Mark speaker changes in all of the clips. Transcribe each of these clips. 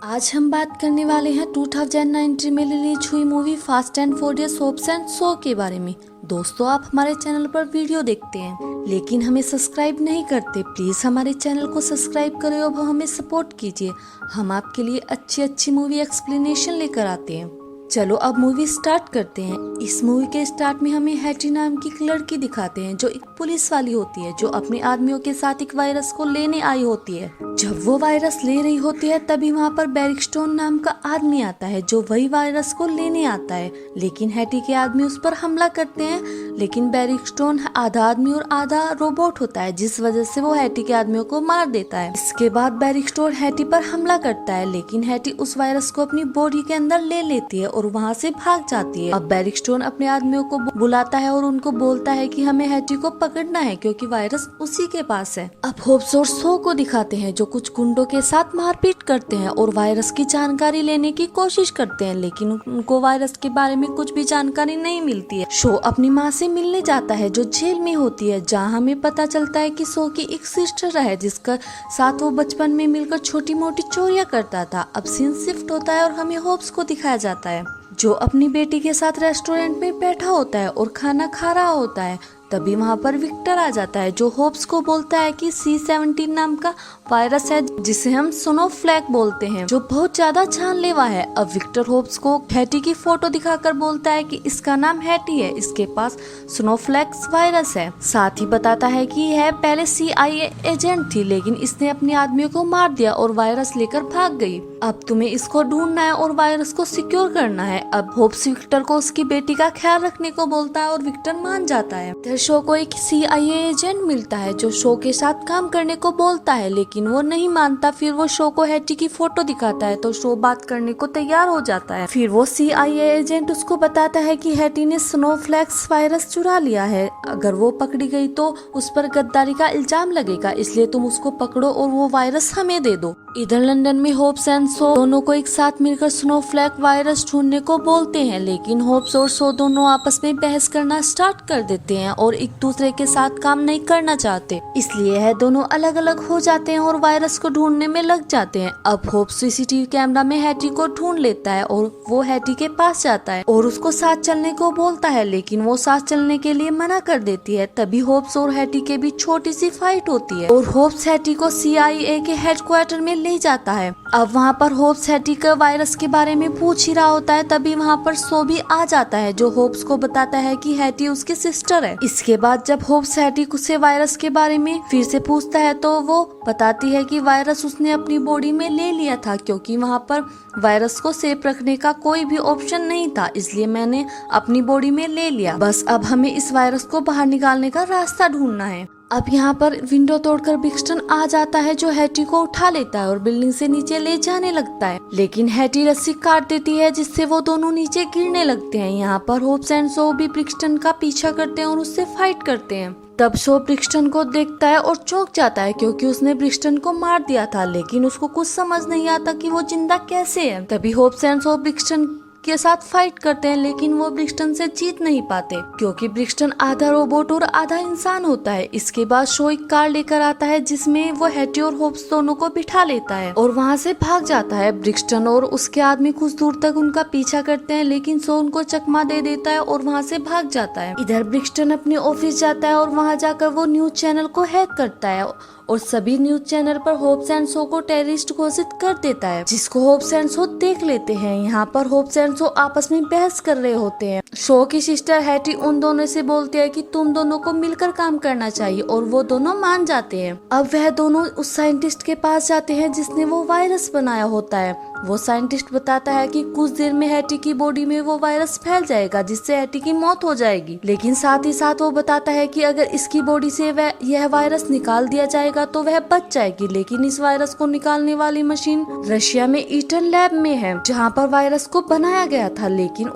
Speaker 1: आज हम बात करने वाले हैं 2019 में रिलीज हुई movie fast and furious hopes and show के बारे में। दोस्तों, आप हमारे चैनल पर वीडियो देखते हैं लेकिन हमें सब्सक्राइब नहीं करते। प्लीज हमारे चैनल को सब्सक्राइब करें और हमें सपोर्ट कीजिए। हम आपके लिए अच्छी मूवी एक्सप्लेनेशन लेकर आते हैं। चलो अब मूवी स्टार्ट करते हैं। इस मूवी के स्टार्ट में हमें हैटी नाम की एक लड़की दिखाते हैं जो एक पुलिस वाली होती है, जो अपने आदमियों के साथ एक वायरस को लेने आई होती है। जब वो वायरस ले रही होती है तभी वहाँ पर बैरिकस्टोन नाम का आदमी आता है जो वही वायरस को लेने आता है, लेकिन हैटी के आदमी उस पर हमला करते हैं। लेकिन बैरिकस्टोन आधा आदमी और आधा रोबोट होता है, जिस वजह से वो हैटी के आदमियों को मार देता है। इसके बाद बैरिकस्टोन हैटी पर हमला करता है, लेकिन हैटी उस वायरस को अपनी बॉडी के अंदर ले लेती है और वहाँ से भाग जाती है। अब बैरिकस्टोन अपने आदमियों को बुलाता है और उनको बोलता है कि हमें हैटी को पकड़ना है क्योंकि वायरस उसी के पास है। अब होप्स और शो को दिखाते हैं जो कुछ गुंडों के साथ मारपीट करते हैं और वायरस की जानकारी लेने की कोशिश करते हैं, लेकिन उनको वायरस के बारे में कुछ भी जानकारी नहीं मिलती है। शो अपनी माँ से मिलने जाता है जो जेल में होती है, जहाँ हमें पता चलता है कि शो की एक सिस्टर है जिसका साथ वो बचपन में मिलकर छोटी मोटी चोरियां करता था। अब सीन शिफ्ट होता है और हमें होप्स को दिखाया जाता है जो अपनी बेटी के साथ रेस्टोरेंट में बैठा होता है और खाना खा रहा होता है। तभी वहाँ पर विक्टर आ जाता है जो होप्स को बोलता है कि C-17 नाम का वायरस है जिसे हम स्नोफ्लैक बोलते हैं, जो बहुत ज्यादा जानलेवा है। अब विक्टर होप्स को हैटी की फोटो दिखाकर बोलता है कि इसका नाम हैटी है, इसके पास स्नोफ्लैक वायरस है। साथ ही बताता है कि यह पहले CIA एजेंट थी, लेकिन इसने अपने आदमियों को मार दिया और वायरस लेकर भाग गई। अब तुम्हें इसको ढूंढना है और वायरस को सिक्योर करना है। अब होप्स विक्टर को उसकी बेटी का ख्याल रखने को बोलता है और विक्टर मान जाता है। शो को एक CIA एजेंट मिलता है जो शो के साथ काम करने को बोलता है, लेकिन वो नहीं मानता। फिर वो शो को हैटी की फोटो दिखाता है तो शो बात करने को तैयार हो जाता है। फिर वो CIA एजेंट उसको बताता है कि हैटी ने स्नोफ्लैक वायरस चुरा लिया है, अगर वो पकड़ी गई तो उस पर गद्दारी का इल्जाम लगेगा, इसलिए तुम उसको पकड़ो और वो वायरस हमें दे दो। इधर लंदन में होप्स एंड शो दोनों को एक साथ मिलकर स्नोफ्लैक वायरस ढूंढने को बोलते हैं, लेकिन होप्स और शो दोनों आपस में बहस करना स्टार्ट कर देते हैं और एक दूसरे के साथ काम नहीं करना चाहते, इसलिए है दोनों अलग अलग हो जाते हैं और वायरस को ढूंढने में लग जाते हैं। अब होप्स CCTV कैमरा में हैटी को ढूंढ लेता है और वो हैटी के पास जाता है और उसको साथ चलने को बोलता है, लेकिन वो साथ चलने के लिए मना कर देती है। तभी होप्स और हैटी के बीच छोटी सी फाइट होती है और होप्स हैटी को CIA के हेडक्वार्टर में ले जाता है। अब वहाँ पर होप्स हैटी का वायरस के बारे में पूछ ही रहा होता है, तभी वहाँ पर शो भी आ जाता है जो होप्स को बताता है कि हैटी उसकी सिस्टर है। इसके बाद जब होप्स हैटी से वायरस के बारे में फिर से पूछता है तो वो बताती है कि वायरस उसने अपनी बॉडी में ले लिया था क्योंकि वहाँ पर वायरस को सेफ रखने का कोई भी ऑप्शन नहीं था, इसलिए मैंने अपनी बॉडी में ले लिया। बस अब हमें इस वायरस को बाहर निकालने का रास्ता ढूंढना है। अब यहाँ पर विंडो तोड़कर ब्रिक्सटन आ जाता है जो हैटी को उठा लेता है और बिल्डिंग से नीचे ले जाने लगता है, लेकिन हैटी रस्सी काट देती है जिससे वो दोनों नीचे गिरने लगते हैं। यहाँ पर होप्स एंड शो भी ब्रिक्सटन का पीछा करते हैं और उससे फाइट करते हैं। तब शो ब्रिक्सटन को देखता है और चौंक जाता है क्योंकि उसने ब्रिक्सटन को मार दिया था, लेकिन उसको कुछ समझ नहीं आता कि वो जिंदा कैसे है। तभी होप्स एंड शो ब्रिक्सटन के साथ फाइट करते हैं, लेकिन वो ब्रिक्सटन से जीत नहीं पाते क्योंकि ब्रिक्सटन आधा रोबोट और आधा इंसान होता है। इसके बाद शो एक कार लेकर आता है जिसमें वो हैटी और होप्स दोनों को बिठा लेता है और वहाँ से भाग जाता है। ब्रिक्सटन और उसके आदमी कुछ दूर तक उनका पीछा करते हैं, लेकिन शो उनको चकमा दे देता है और वहाँ से भाग जाता है। इधर ब्रिक्सटन अपने ऑफिस जाता है और वहाँ जाकर वो न्यूज चैनल को हैक करता है और सभी न्यूज चैनल पर होप्स एंड शो को टेररिस्ट घोषित कर देता है, जिसको होप्स एंड शो देख लेते हैं। यहाँ पर होप्स एंड शो आपस में बहस कर रहे होते हैं। शो की सिस्टर हैटी उन दोनों से बोलती है कि तुम दोनों को मिलकर काम करना चाहिए और वो दोनों मान जाते हैं। अब वह दोनों उस साइंटिस्ट के पास जाते हैं जिसने वो वायरस बनाया होता है। वो साइंटिस्ट बताता है कि कुछ देर में हैटी की बॉडी में वो वायरस फैल जाएगा जिससे हैटी की मौत हो जाएगी, लेकिन साथ ही साथ वो बताता है कि अगर इसकी बॉडी से यह वायरस निकाल दिया जाएगा तो वह बच जाएगी। लेकिन इस वायरस को निकालने वाली मशीन रशिया में ईटन लैब में है जहाँ पर वायरस को बनाया गया था, लेकिन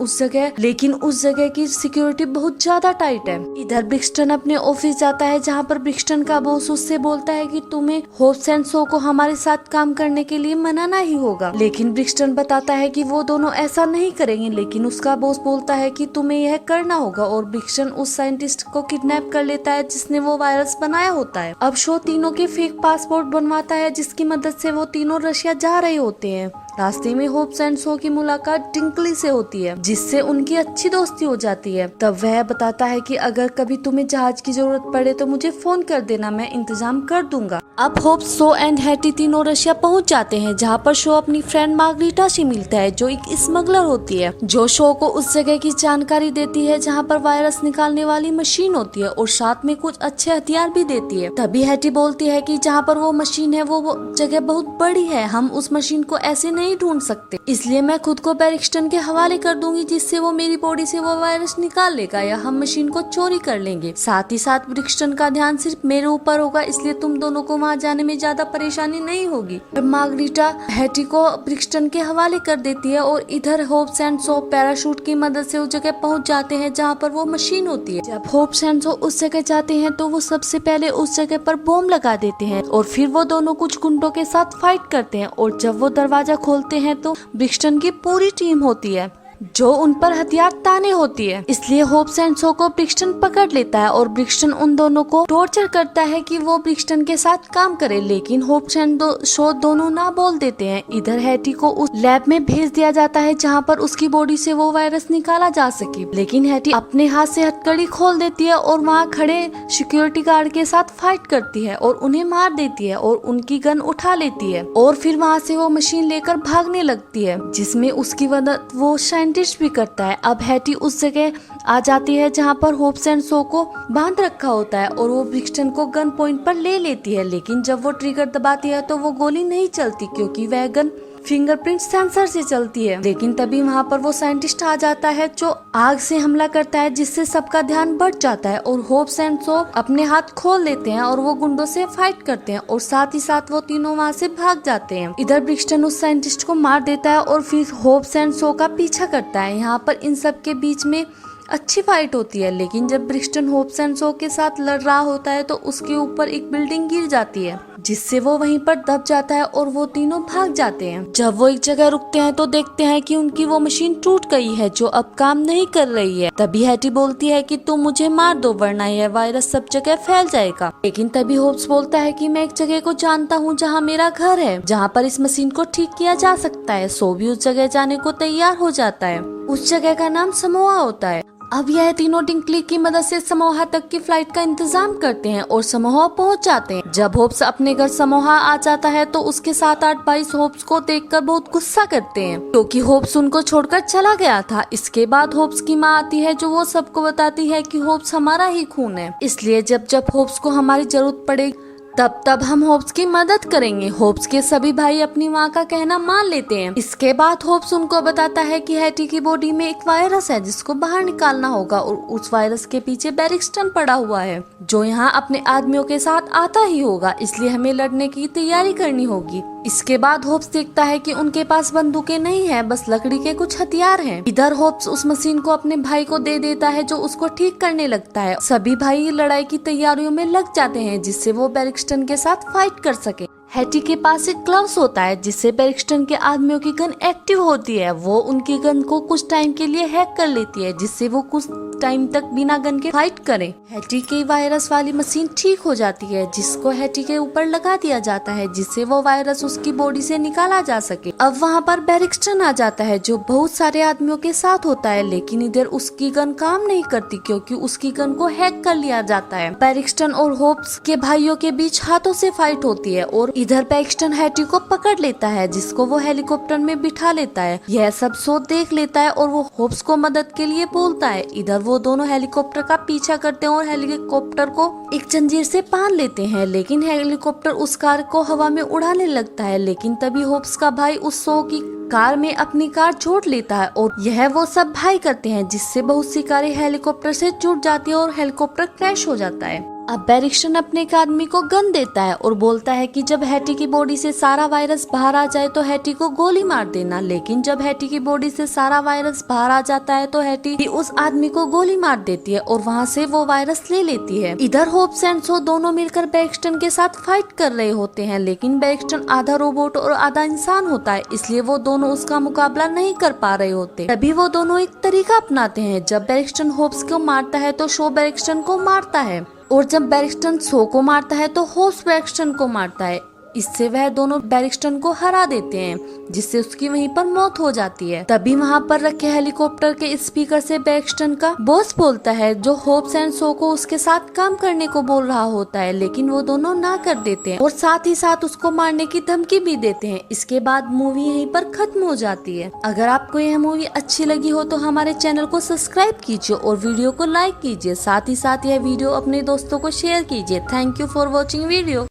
Speaker 1: उस जगह की सिक्योरिटी बहुत ज्यादा टाइट है। इधर ब्रिक्सटन अपने ऑफिस जाता है जहाँ पर ब्रिक्सटन का बॉस उससे बोलता है कि तुम्हें होप्स एंड शो को हमारे साथ काम करने के लिए मनाना ही होगा, लेकिन ब्रिक्सटन बताता है कि वो दोनों ऐसा नहीं करेंगे, लेकिन उसका बॉस बोलता है कि तुम्हें यह करना होगा और ब्रिक्सटन उस साइंटिस्ट को किडनैप कर लेता है जिसने वो वायरस बनाया होता है। अब शो तीनों के फेक पासपोर्ट बनवाता है जिसकी मदद से वो तीनों रशिया जा रहे होते हैं। रास्ते में होप्स एंड सो की मुलाकात टिंकली से होती है, जिससे उनकी अच्छी दोस्ती हो जाती है। तब वह बताता है कि अगर कभी तुम्हें जहाज की जरूरत पड़े तो मुझे फोन कर देना, मैं इंतजाम कर दूंगा। अब होप्स, सो एंड हैटी तीनों रशिया पहुंच जाते हैं, जहां पर शो अपनी फ्रेंड मार्गरीटा से मिलता है, जो एक स्मगलर होती है, जो शो को उस जगह की जानकारी देती है जहां पर वायरस निकालने वाली मशीन होती है और साथ में कुछ अच्छे हथियार भी देती है। तभी हैटी बोलती है कि जहां पर वो मशीन है वो जगह बहुत बड़ी है, हम उस मशीन को ऐसे नहीं ढूंढ सकते, इसलिए मैं खुद को बैरिक्स्टन के हवाले कर दूंगी, जिससे वो मेरी बॉडी से वो वायरस निकाल लेगा या हम मशीन को चोरी कर लेंगे। साथ ही साथ ब्रिक्स्टन का ध्यान सिर्फ मेरे ऊपर होगा, इसलिए तुम दोनों को वहाँ जाने में ज्यादा परेशानी नहीं होगी। मार्गरीटा हैटी को ब्रिक्स्टन के हवाले कर देती है और इधर होप्स एंड सो पैराशूट की मदद से उस जगह पहुंच जाते हैं जहां पर वो मशीन होती है। जब होप्स एंड सो उस जगह जाते हैं तो वो सबसे पहले उस जगह पर बॉम्ब लगा देते हैं और फिर वो दोनों कुछ गुंडों के साथ फाइट करते हैं और जब वो दरवाजा खोलते हैं तो ब्रिक्स्टन की पूरी टीम होती है जो उन पर हथियार ताने होती है, इसलिए होप्स एंड सो को ब्रिक्स्टन पकड़ लेता है और ब्रिक्स्टन उन दोनों को टॉर्चर करता है कि वो ब्रिक्स्टन के साथ काम करे, लेकिन होप्स एंड सो दोनों ना बोल देते हैं। इधर हैटी को उस लैब में भेज दिया जाता है जहां पर उसकी बॉडी से वो वायरस निकाला जा सके, लेकिन हैटी अपने हाथ से हथकड़ी खोल देती है और वहाँ खड़े सिक्योरिटी गार्ड के साथ फाइट करती है और उन्हें मार देती है और उनकी गन उठा लेती है और फिर वहाँ से वो मशीन लेकर भागने लगती है, जिसमें उसकी मदद वो साइंटिस्ट भी करता है। अब हैटी उस जगह आ जाती है जहां पर होप्स एंड सो को बांध रखा होता है और वो ब्रिक्स्टन को गन पॉइंट पर ले लेती है, लेकिन जब वो ट्रिगर दबाती है तो वो गोली नहीं चलती क्योंकि वह गन फिंगरप्रिंट सेंसर से चलती है। लेकिन तभी वहाँ पर वो साइंटिस्ट आ जाता है जो आग से हमला करता है, जिससे सबका ध्यान बढ़ जाता है और होप्स एंड सो अपने हाथ खोल लेते हैं और वो गुंडों से फाइट करते हैं और साथ ही साथ वो तीनों वहाँ से भाग जाते हैं। इधर ब्रिक्स्टन उस साइंटिस्ट को मार देता है और फिर होप्स एंड सो का पीछा करता है। यहाँ पर इन सब के बीच में अच्छी फाइट होती है, लेकिन जब ब्रिक्स्टन होप्स एंड सो के साथ लड़ रहा होता है तो उसके ऊपर एक बिल्डिंग गिर जाती है, जिससे वो वहीं पर दब जाता है और वो तीनों भाग जाते हैं। जब वो एक जगह रुकते हैं तो देखते हैं कि उनकी वो मशीन टूट गई है जो अब काम नहीं कर रही है। तभी हैटी बोलती है कि तुम मुझे मार दो वरना यह वायरस सब जगह फैल जाएगा, लेकिन तभी होप्स बोलता है कि मैं एक जगह को जानता हूँ जहाँ मेरा घर है, जहाँ पर इस मशीन को ठीक किया जा सकता है। सो भी उस जगह जाने को तैयार हो जाता है। उस जगह का नाम समोआ होता है। अब यह तीनों टिंकली की मदद से समोहा तक की फ्लाइट का इंतजाम करते हैं और समोहा पहुंच जाते हैं। जब होप्स अपने घर समोहा आ जाता है तो उसके 7-8 भाई होप्स को देखकर बहुत गुस्सा करते हैं क्योंकि होप्स उनको छोड़कर चला गया था। इसके बाद होप्स की माँ आती है जो वो सबको बताती है कि होप्स हमारा ही खून है, इसलिए जब जब होप्स को हमारी जरूरत पड़ेगी तब हम होप्स की मदद करेंगे। होप्स के सभी भाई अपनी माँ का कहना मान लेते हैं। इसके बाद होप्स उनको बताता है कि हैटी की बॉडी में एक वायरस है जिसको बाहर निकालना होगा और उस वायरस के पीछे बैरिक्स्टन पड़ा हुआ है जो यहाँ अपने आदमियों के साथ आता ही होगा, इसलिए हमें लड़ने की तैयारी करनी होगी। इसके बाद होप्स देखता है कि उनके पास बंदूकें नहीं है, बस लकड़ी के कुछ हथियार हैं। इधर होप्स उस मशीन को अपने भाई को दे देता है जो उसको ठीक करने लगता है। सभी भाई लड़ाई की तैयारियों में लग जाते हैं जिससे वो बैरिक्स्टन के साथ फाइट कर सके। हैटी के पास एक ग्लव्स होता है जिससे बैरिक्स्टन के आदमियों की गन एक्टिव होती है। वो उनकी गन को कुछ टाइम के लिए हैक कर लेती है जिससे वो कुछ टाइम तक बिना गन के फाइट करें। हैटी की वायरस वाली मशीन ठीक हो जाती है जिसको हैटी के ऊपर लगा दिया जाता है जिससे वो वायरस उसकी बॉडी से निकाला जा सके। अब वहाँ पर बैरिक्स्टन आ जाता है जो बहुत सारे आदमियों के साथ होता है, लेकिन इधर उसकी गन काम नहीं करती क्योंकि उसकी गन को हैक कर लिया जाता है। बैरिक्स्टन और होप्स के भाइयों के बीच हाथों से फाइट होती है और इधर बैरिक्स्टन हैटी को पकड़ लेता है जिसको वो हेलीकॉप्टर में बिठा लेता है। यह सब सो देख लेता है और वो होप्स को मदद के लिए बोलता है। इधर वो दोनों हेलीकॉप्टर का पीछा करते हैं और हेलीकॉप्टर को एक जंजीर से बांध लेते हैं, लेकिन हेलीकॉप्टर उस कार को हवा में उड़ाने लगता है। लेकिन तभी होप्स का भाई उस सो की कार में अपनी कार जोड़ लेता है और यह वो सब भाई करते हैं जिससे बहुत सी कारें हेलीकॉप्टर से जुड़ जाती है और हेलीकॉप्टर क्रैश हो जाता है। अब बैरिक्स्टन अपने एक आदमी को गन देता है और बोलता है कि जब हैटी की बॉडी से सारा वायरस बाहर आ जाए तो हैटी को गोली मार देना। लेकिन जब हैटी की बॉडी से सारा वायरस बाहर आ जाता है तो हैटी भी उस आदमी को गोली मार देती है और वहाँ से वो वायरस ले लेती है। इधर होप्स एंड सो दोनों मिलकर बैरिक्स्टन के साथ फाइट कर रहे होते हैं, लेकिन बैरिक्स्टन आधा रोबोट और आधा इंसान होता है, इसलिए वो दोनों उसका मुकाबला नहीं कर पा रहे होते। तभी वो दोनों एक तरीका अपनाते हैं। जब बैरिक्स्टन होप्स को मारता है तो शो बैरिक्स्टन को मारता है और जब बैरिक्स्टन सो को मारता है तो होप्स बैरिक्स्टन को मारता है। इससे वह दोनों बैरिस्टन को हरा देते हैं, जिससे उसकी वहीं पर मौत हो जाती है। तभी वहाँ पर रखे हेलीकॉप्टर के स्पीकर से बैरिस्टन का बॉस बोलता है, जो होप्स एंड सो को उसके साथ काम करने को बोल रहा होता है, लेकिन वो दोनों ना कर देते हैं और साथ ही साथ उसको मारने की धमकी भी देते हैं। इसके बाद मूवी यहीं पर खत्म हो जाती है। अगर आपको यह मूवी अच्छी लगी हो तो हमारे चैनल को सब्सक्राइब कीजिए और वीडियो को लाइक कीजिए। साथ ही साथ यह वीडियो अपने दोस्तों को शेयर कीजिए। Thank you for watching video.